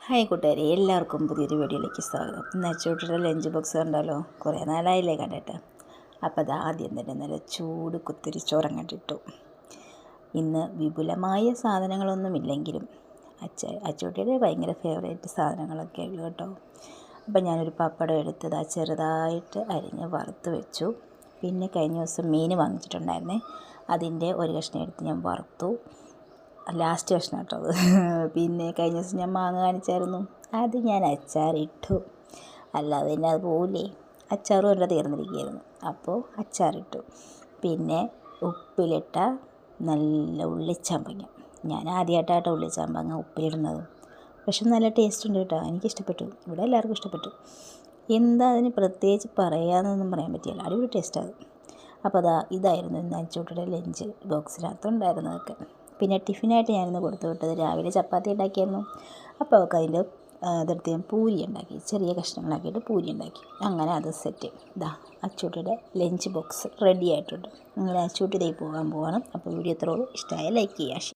Hi കൂട്ടുകാരെ, എല്ലാവർക്കും പുതിയൊരു വീഡിയോയിലേക്ക് സ്വാഗതം. ഇന്ന് അച്ചൂട്ടിയുടെ ലഞ്ച് ബോക്സ് കണ്ടല്ലോ, കുറേ നാളായില്ലേ കണ്ടിട്ട്. അപ്പോൾ അത് ആദ്യം തന്നെ നല്ല ചൂട് കുത്തിരി ചോറ് കണ്ടിട്ടു. ഇന്ന് വിപുലമായ സാധനങ്ങളൊന്നുമില്ലെങ്കിലും അച്ചൂട്ടിയുടെ ഭയങ്കര ഫേവറേറ്റ് സാധനങ്ങളൊക്കെ ഉള്ളു കേട്ടോ. അപ്പോൾ ഞാനൊരു പപ്പടം എടുത്തത് ചെറുതായിട്ട് അരിഞ്ഞ് വറുത്ത് വെച്ചു. പിന്നെ കഴിഞ്ഞ ദിവസം മീൻ വാങ്ങിച്ചിട്ടുണ്ടായിരുന്നേ, അതിൻ്റെ ഒരു കഷ്ണം എടുത്ത് ഞാൻ വറുത്തു. ലാസ്റ്റ് കഷ്ണം കേട്ടോ അത്. പിന്നെ കഴിഞ്ഞ ദിവസം ഞാൻ മാങ്ങ കാണിച്ചായിരുന്നു, അത് ഞാൻ അച്ചാറിട്ടു. അല്ലാതെ തന്നെ അത് പോവില്ലേ, അച്ചാറും എൻ്റെ തീർന്നിരിക്കുകയായിരുന്നു, അപ്പോൾ അച്ചാറിട്ടു. പിന്നെ ഉപ്പിലിട്ട നല്ല ഉള്ളിച്ചമ്പങ്ങ, ഞാൻ ആദ്യമായിട്ടാട്ടോ ഉള്ളിച്ചമ്പങ്ങ ഉപ്പിലിടുന്നത്. പക്ഷെ നല്ല ടേസ്റ്റ് ഉണ്ട് കേട്ടോ, എനിക്കിഷ്ടപ്പെട്ടു, ഇവിടെ എല്ലാവർക്കും ഇഷ്ടപ്പെട്ടു. എന്താ അതിന് പ്രത്യേകിച്ച് പറയാമെന്നൊന്നും പറയാൻ പറ്റില്ല, അടിപൊളി ടേസ്റ്റാണ്. അപ്പോൾ ഇതായിരുന്നു ഇന്ന് അച്ചൂട്ടിയുടെ ലഞ്ച് ബോക്സിനകത്തുണ്ടായിരുന്നതൊക്കെ. പിന്നെ ടിഫിനായിട്ട് ഞാനിന്ന് കൊടുത്തു വിട്ടത് രാവിലെ ചപ്പാത്തി ഉണ്ടാക്കിയായിരുന്നു. അപ്പോൾ അവൾക്ക് അതിൻ്റെ അതെടുത്ത് ഞാൻ പൂരി ഉണ്ടാക്കി, ചെറിയ കഷ്ണങ്ങളാക്കിയിട്ട് പൂരി ഉണ്ടാക്കി. അങ്ങനെ അത് സെറ്റ്. അച്ചൂട്ടിയുടെ ലഞ്ച് ബോക്സ് റെഡി ആയിട്ടുണ്ട്. അങ്ങനെ അച്ചൂട്ടി പോകാൻ പോകണം. അപ്പോൾ വീഡിയോ ഇത്രയുള്ളൂ. ഇഷ്ടമായ ലൈക്ക് ചെയ്യുക.